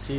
C++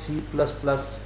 C++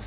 C++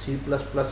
C++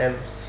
dev C++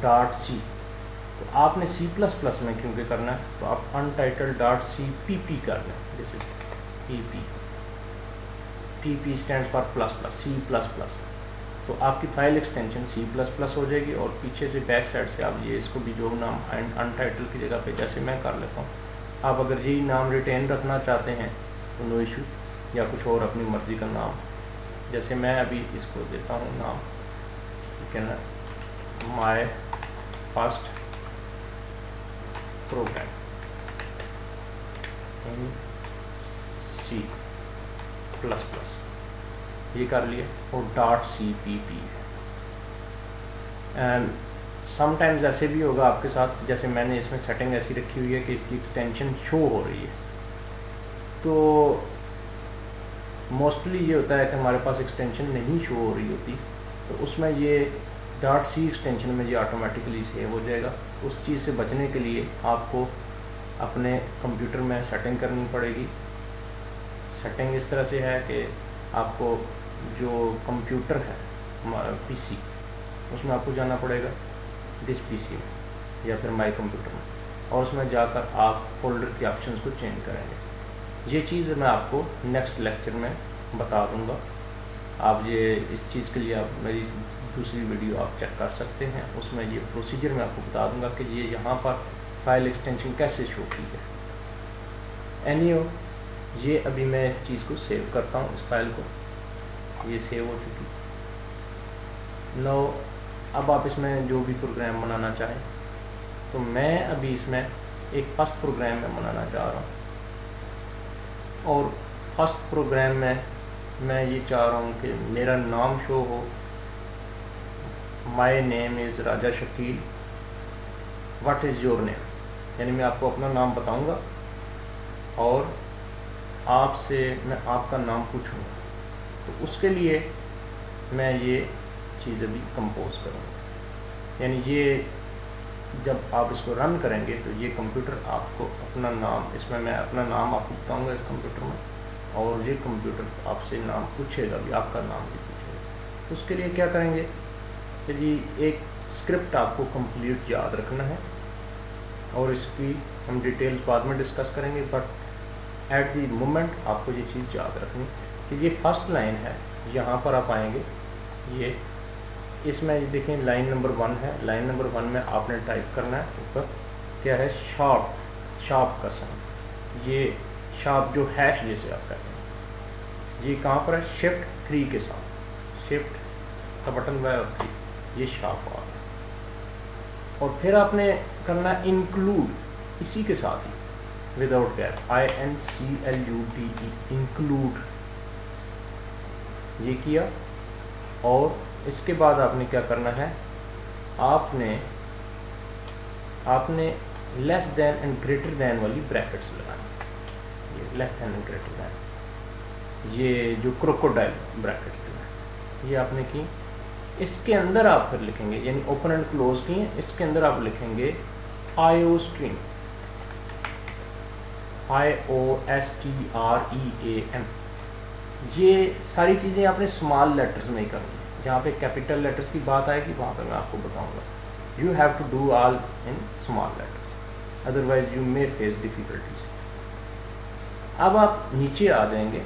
dot C. تو آپ نے سی پلس پلس میں کیونکہ کرنا ہے تو آپ entitle dot C P P کر لیں. This is P P. P P stands for plus plus, C plus plus. تو آپ کی file extension C plus plus ہو جائے گی, اور پیچھے سے بیک سائڈ سے آپ یہ اس کو بھی جو نام انٹائٹل کی جگہ پہ جیسے میں کر لیتا ہوں, آپ اگر یہی نام ریٹین رکھنا چاہتے ہیں تو نو ایشو, یا کچھ اور اپنی مرضی کا نام. جیسے میں ابھی اس کو دیتا ہوں نام, ٹھیک ہے نا, my first program in C plus plus, یہ کر لیا, اور dot C P P. And sometimes ایسے بھی ہوگا آپ کے ساتھ, جیسے میں نے اس میں سیٹنگ ایسی رکھی ہوئی ہے کہ اس کی ایکسٹینشن شو ہو رہی ہے. تو موسٹلی یہ ہوتا ہے کہ ہمارے پاس ایکسٹینشن نہیں شو ہو رہی ہوتی, تو اس میں یہ ڈاٹ سی ایکسٹینشن میں یہ آٹومیٹیکلی سیو ہو جائے گا. اس چیز سے بچنے کے لیے آپ کو اپنے کمپیوٹر میں سیٹنگ کرنی پڑے گی. سیٹنگ اس طرح سے ہے کہ آپ کو جو کمپیوٹر ہے پی سی, اس میں آپ کو جانا پڑے گا دس پی سی میں یا پھر مائی کمپیوٹر میں, اور اس میں جا کر آپ فولڈر کے آپشنس کو چینج کریں گے. یہ چیز میں آپ کو نیکسٹ لیکچر میں بتا دوں گا. آپ یہ اس چیز کے لیے آپ میری دوسری ویڈیو آپ چیک کر سکتے ہیں, اس میں یہ پروسیجر میں آپ کو بتا دوں گا کہ یہ یہاں پر فائل ایکسٹینشن کیسے شو کی ہے. اینی ہو, یہ ابھی میں اس چیز کو سیو کرتا ہوں, اس فائل کو, یہ سیو ہو چکی. نو اب آپ اس میں جو بھی پروگرام بنانا چاہیں, تو میں ابھی اس میں ایک فرسٹ پروگرام میں بنانا چاہ رہا ہوں, اور فرسٹ پروگرام میں یہ چاہ رہا ہوں کہ میرا نام شو ہو, my name is Raja Shakeel, what is your name. یعنی میں آپ کو اپنا نام بتاؤں گا اور آپ سے میں آپ کا نام پوچھوں گا. تو اس کے لیے میں یہ چیز ابھی کمپوز کروں گا. یعنی یہ جب آپ اس کو رن کریں گے تو یہ کمپیوٹر آپ کو اپنا نام, اس میں اپنا نام آپ کو بتاؤں گا اس کمپیوٹر میں, اور یہ کمپیوٹر آپ سے نام پوچھے گا بھی, آپ کا نام بھی پوچھے گا. اس کے لیے کیا کریں گے کہ جی ایک اسکرپٹ آپ کو کمپلیٹ یاد رکھنا ہے, اور اس کی ہم ڈیٹیلز بعد میں ڈسکس کریں گے, بٹ ایٹ دی مومنٹ آپ کو یہ چیز یاد رکھنی کہ یہ فرسٹ لائن ہے. یہاں پر آپ آئیں گے, یہ اس میں دیکھیں لائن نمبر 1 ہے. لائن نمبر 1 میں آپ نے ٹائپ کرنا ہے اوپر کیا ہے, شارپ کا سائن. یہ شارپ جو ہیش جیسے آپ کہتے ہیں, یہ کہاں پر ہے, شفٹ 3 کے ساتھ, شفٹ کا بٹن دبایا اور 3, یہ شارپ آ گیا. اور پھر آپ نے کرنا انکلوڈ اسی کے ساتھ ہی, وداؤٹ گیپ, INCLUDE, انکلوڈ, یہ کیا. اور اس کے بعد آپ نے کیا کرنا ہے, آپ نے لیس دین اینڈ گریٹر دین والی بریکٹس لگانی. یہ لیس دین اینڈ گریٹر دین, یہ جو کروکوڈائل بریکٹس لگانی, یہ آپ نے کی. اس کے اندر آپ پھر لکھیں گے, یعنی اوپن اینڈ کلوز کی ہیں, اس کے اندر آپ لکھیں گے IO اسٹریم, IOSTREAM. یہ ساری چیزیں آپ نے اسمال لیٹرز میں ہی کرنی ہیں. جہاں پہ کیپیٹل لیٹرز کی بات آئے گی وہاں پہ میں آپ کو بتاؤں گا. You have to do all in small letters, otherwise you may face difficulties. اب آپ نیچے آ جائیں گے,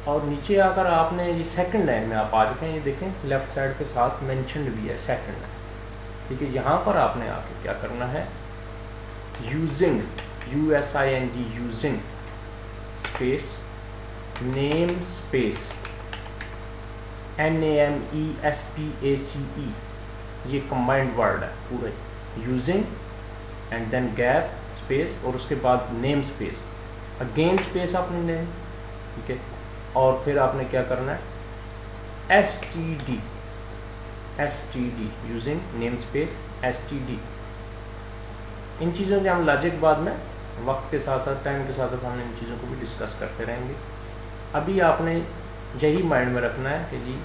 اور نیچے آ کر آپ نے یہ سیکنڈ لائن میں آپ آ چکے ہیں. یہ دیکھیں لیفٹ سائڈ کے ساتھ مینشنڈ بھی ہے سیکنڈ لائن, ٹھیک ہے. یہاں پر آپ نے آ کے کیا کرنا ہے, using, USING, using space namespace NAMESPACE, یہ کمبائنڈ ورڈ ہے پورے, using and then gap space, اور اس کے بعد نیم اسپیس, اگین اسپیس آپ نے لیں, ٹھیک ہے. اور پھر آپ نے کیا کرنا ہے, STD, یوزنگ نیم اسپیس STD. ان چیزوں کے ہم لاجک بعد میں وقت کے ساتھ ساتھ, ٹائم کے ساتھ ساتھ ہم ان چیزوں کو بھی ڈسکس کرتے رہیں گے. ابھی آپ نے یہی مائنڈ میں رکھنا ہے کہ جی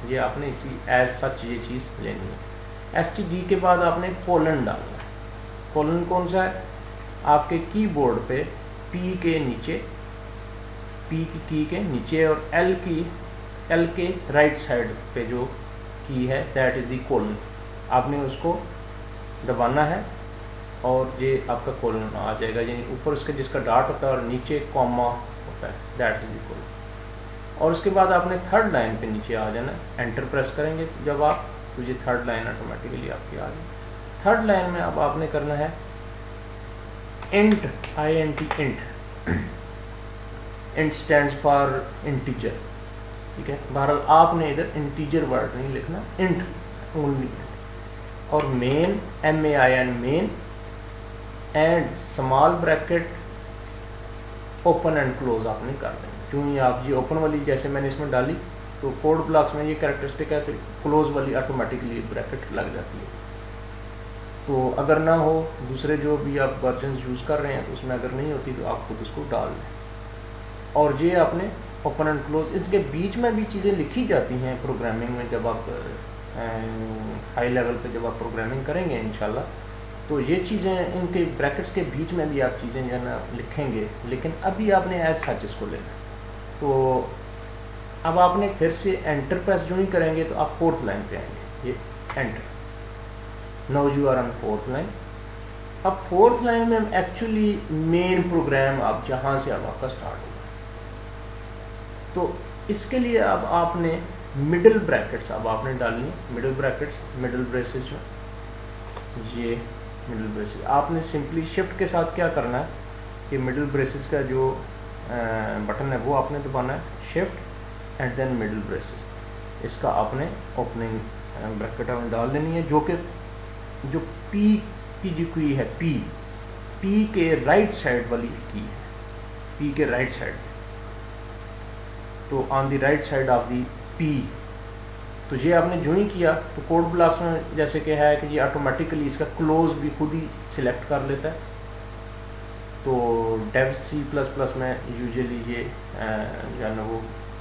یہ آپ نے اسی ایز سچ یہ چیز لینی ہے. STD کے بعد آپ نے کولن ڈالنا ہے. کولن کون سا ہے, آپ کے کی بورڈ پہ P کے نیچے, P کی کے نیچے, اور L کے رائٹ سائڈ پہ جو کی ہے دیٹ از دی کولن. آپ نے اس کو دبانا ہے اور یہ آپ کا کولن آ جائے گا، یعنی اوپر اس کے جس کا ڈاٹ ہوتا ہے اور نیچے کوما ہوتا ہے، دیٹ از اکول. اور اس کے بعد آپ نے تھرڈ لائن پہ نیچے آ جانا ہے، انٹر پریس کریں گے جب آپ، تو یہ تھرڈ لائن آٹومیٹیکلی آپ کی آ جائے. تھرڈ لائن میں اب آپ نے کرنا ہے int, INT int. Int stands for integer. ٹھیک ہے، بہرحال آپ نے ادھر انٹیجر ورڈ نہیں لکھنا، انٹ اونلی. اور main MAIN main and small bracket open and close آپ نے کر دیں. کیوں ہی آپ یہ اوپن والی جیسے میں نے اس میں ڈالی تو کوڈ بلاکس میں یہ کریکٹرسٹک ہے، تو کلوز والی آٹومیٹکلی بریکٹ لگ جاتی ہے. تو اگر نہ ہو دوسرے جو بھی آپ ورژنز یوز کر رہے ہیں تو اس میں اگر نہیں ہوتی تو آپ خود اس کو ڈال دیں. اور یہ آپ نے اوپن اینڈ کلوز، اس کے بیچ میں بھی چیزیں لکھی جاتی ہیں پروگرامنگ میں. جب آپ ہائی لیول پہ جب آپ پروگرامنگ کریں گے انشاءاللہ تو یہ چیزیں ان کے بریکٹس کے بیچ میں بھی آپ چیزیں جو ہے نا لکھیں گے، لیکن ابھی آپ نے ایز سچ اس کو لینا. تو اب آپ نے پھر سے انٹر پریس جو ہی کریں گے تو آپ فورتھ لائن پہ آئیں گے، یہ enter. Now you are on fourth line. اب فورتھ لائن میں ایکچولی مین پروگرام آپ جہاں سے اب آپ کا اسٹارٹ ہوگا. تو اس کے لیے اب آپ نے مڈل بریکٹس اب آپ نے ڈالنی ہے. مڈل بریکٹس، مڈل بریسز جو یہ مڈل بریسز آپ نے سمپلی شفٹ کے ساتھ کیا کرنا ہے کہ مڈل بریسز کا جو بٹن ہے وہ آپ نے دبانا ہے، shift and then middle braces. اس کا آپ نے اوپننگ بریکٹ آپ نے ڈال دینی ہے، جو کہ جو پی کی جو کی ہے، پی کے رائٹ سائڈ والی کی ہے، پی کے رائٹ سائڈ. تو on the right side of the P. تو یہ آپ نے جو ہی کیا تو کوڈ بلاکس میں جیسے کہ ہے کہ یہ آٹومیٹیکلی اس کا کلوز بھی خود ہی سلیکٹ کر لیتا ہے. تو ڈیو C++ میں یوزلی یہ جو ہے نا وہ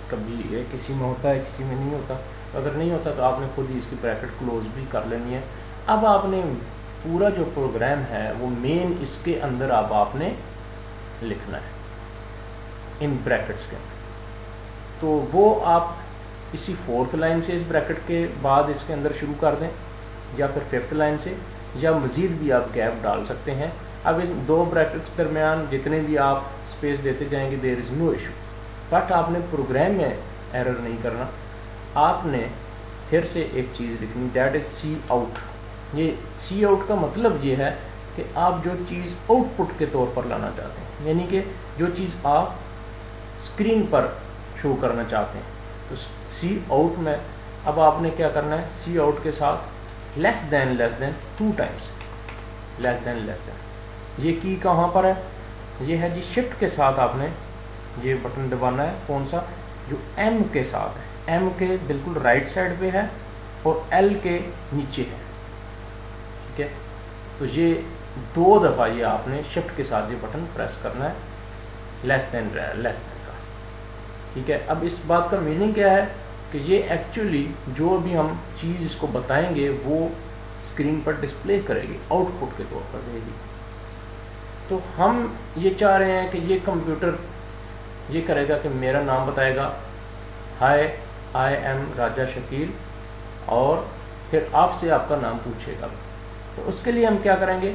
کبھی کسی میں ہوتا ہے کسی میں نہیں ہوتا. اگر نہیں ہوتا تو آپ نے خود ہی اس کی بریکٹ کلوز بھی کر لینی ہے. اب آپ نے پورا جو پروگرام ہے وہ مین اس کے اندر اب آپ نے لکھنا ہے ان بریکٹس کے. تو وہ آپ اسی فورتھ لائن سے اس بریکٹ کے بعد اس کے اندر شروع کر دیں، یا پھر ففتھ لائن سے، یا مزید بھی آپ گیپ ڈال سکتے ہیں. اب اس دو بریکٹس درمیان جتنے بھی آپ اسپیس دیتے جائیں گے دیر از نو ایشو. بٹ آپ نے پروگرام میں ایرر نہیں کرنا. آپ نے پھر سے ایک چیز لکھنی، دیٹ از سی آؤٹ. یہ سی آؤٹ کا مطلب یہ ہے کہ آپ جو چیز آؤٹ پٹ کے طور پر لانا چاہتے ہیں، یعنی کہ جو چیز آپ اسکرین پر شو کرنا چاہتے ہیں. تو سی آؤٹ میں اب آپ نے کیا کرنا ہے، سی آؤٹ کے ساتھ لیس دین 2 ٹائمس، لیس دین. یہ کی کہاں پر ہے، یہ ہے جی شفٹ کے ساتھ آپ نے یہ بٹن دبانا ہے. کون سا، جو ایم کے ساتھ ہے، ایم کے بالکل رائٹ سائڈ پہ ہے اور ایل کے نیچے ہے. ٹھیک ہے، تو یہ 2 دفعہ یہ آپ نے شفٹ کے ساتھ یہ بٹن پریس کرنا ہے، لیس دین کا. ٹھیک ہے، اب اس بات کا میننگ کیا ہے کہ یہ ایکچولی جو بھی ہم چیز اس کو بتائیں گے وہ اسکرین پر ڈسپلے کرے گی، آؤٹ پٹ کے طور پر دے گی. تو ہم یہ چاہ رہے ہیں کہ یہ کمپیوٹر یہ کرے گا کہ میرا نام بتائے گا، ہائی آئی ایم راجہ شکیل، اور پھر آپ سے آپ کا نام پوچھے گا. تو اس کے لیے ہم کیا کریں گے،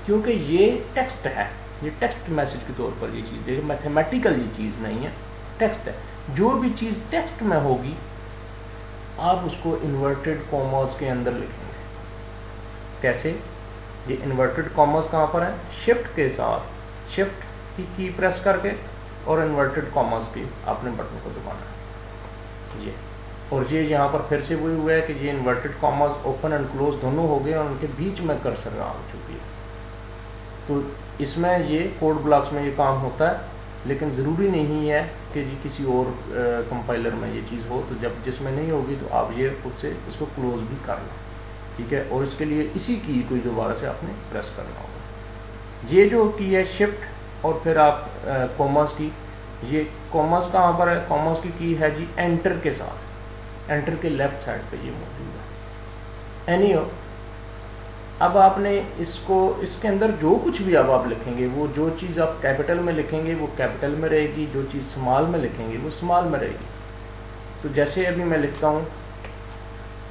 کیونکہ یہ ٹیکسٹ ہے، یہ ٹیکسٹ میسج کے طور پر یہ چیز ہے، میتھمیٹیکل یہ چیز نہیں ہے، ٹیکسٹ ہے. جو بھی چیز ٹیکسٹ میں ہوگی آپ اس کو انورٹڈ کاماز کے اندر لکھیں گے. کیسے، یہ انورٹڈ کاماز کہاں پر ہے، شفٹ کے ساتھ، شفٹ کی پریس کر کے اور انورٹڈ کاماز کی آپ نے بٹن کو دبانا ہے. یہ اور یہ یہاں پر پھر سے وہی ہوا ہے کہ یہ inverted commas open and close دونوں ہو گئے اور ان کے بیچ میں کرسر آ چکی ہے. تو اس میں یہ کوڈ بلاکس میں یہ کام ہوتا ہے، لیکن ضروری نہیں ہے کہ جی کسی اور کمپائلر میں یہ چیز ہو. تو جب جس میں نہیں ہوگی تو آپ یہ خود سے اس کو کلوز بھی کر لیں. ٹھیک ہے، اور اس کے لیے اسی کی کوئی دوبارہ سے آپ نے پریس کرنا ہوگا. یہ جو کی ہے شفٹ اور پھر آپ کوماز کی، یہ کوماز کہاں پر ہے، کوماز کی ہے جی انٹر کے ساتھ، انٹر کے لیفٹ سائڈ پہ یہ موجود ہے. اینی ہو، اب آپ نے اس کو اس کے اندر جو کچھ بھی اب آپ لکھیں گے، وہ جو چیز آپ کیپٹل میں لکھیں گے وہ کیپٹل میں رہے گی، جو چیز اسمال میں لکھیں گے وہ اسمال میں رہے گی. تو جیسے ابھی میں لکھتا ہوں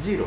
0।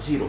0।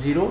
0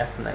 F9।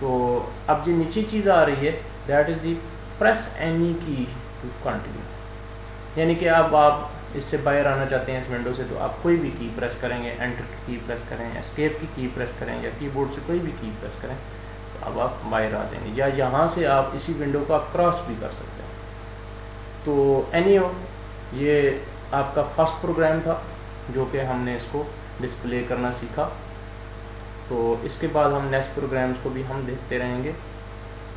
تو اب جو نیچے چیز آ رہی ہے that is the press any کی ٹو کنٹینیو، یعنی کہ اب آپ اس سے باہر آنا چاہتے ہیں اس ونڈو سے تو آپ کوئی بھی کی پریس کریں گے، انٹر کی کی پریس کریں، اسکیپ کی کی پریس کریں یا کی بورڈ سے کوئی بھی کی پریس کریں تو اب آپ باہر آ جائیں گے، یا یہاں سے آپ اسی ونڈو کو آپ کراس بھی کر سکتے ہیں۔ تو اینی ہو یہ آپ کا فرسٹ پروگرام تھا جو کہ ہم نے اس کو ڈسپلے کرنا سیکھا، تو اس کے بعد ہم نیکسٹ پروگرامز کو بھی ہم دیکھتے رہیں گے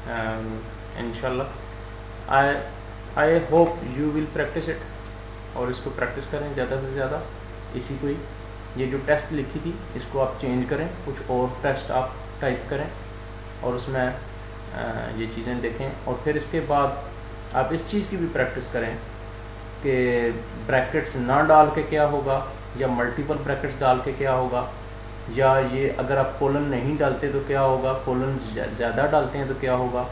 انشاءاللہ۔ I hope you will practice it, اور اس کو پریکٹس کریں زیادہ سے زیادہ۔ اسی کو یہ جو ٹیسٹ لکھی تھی اس کو آپ چینج کریں، کچھ اور ٹیسٹ آپ ٹائپ کریں اور اس میں یہ چیزیں دیکھیں، اور پھر اس کے بعد آپ اس چیز کی بھی پریکٹس کریں کہ بریکٹس نہ ڈال کے کیا ہوگا، یا ملٹیپل بریکٹس ڈال کے کیا ہوگا، یا یہ اگر آپ کولن نہیں ڈالتے تو کیا ہوگا، کولن زیادہ ڈالتے ہیں تو کیا ہوگا،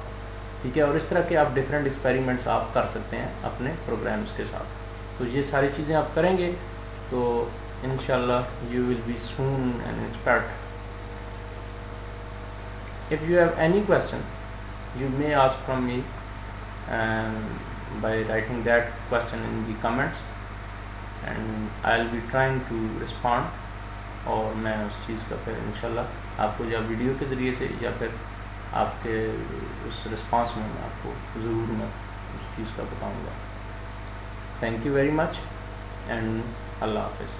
ٹھیک ہے۔ اور اس طرح کے آپ ڈفرینٹ ایکسپیریمنٹس آپ کر سکتے ہیں اپنے پروگرامز کے ساتھ۔ تو یہ ساری چیزیں آپ کریں گے تو انشاءاللہ you will be soon an expert. If you have any question, you may ask from me by writing that question in the comments, and I'll be trying to respond. اور میں اس چیز کا پھر انشاءاللہ آپ کو یا ویڈیو کے ذریعے سے یا پھر آپ کے اس رسپانس میں آپ کو ضرور میں اس چیز کا بتاؤں گا۔ Thank you very much and اللہ حافظ۔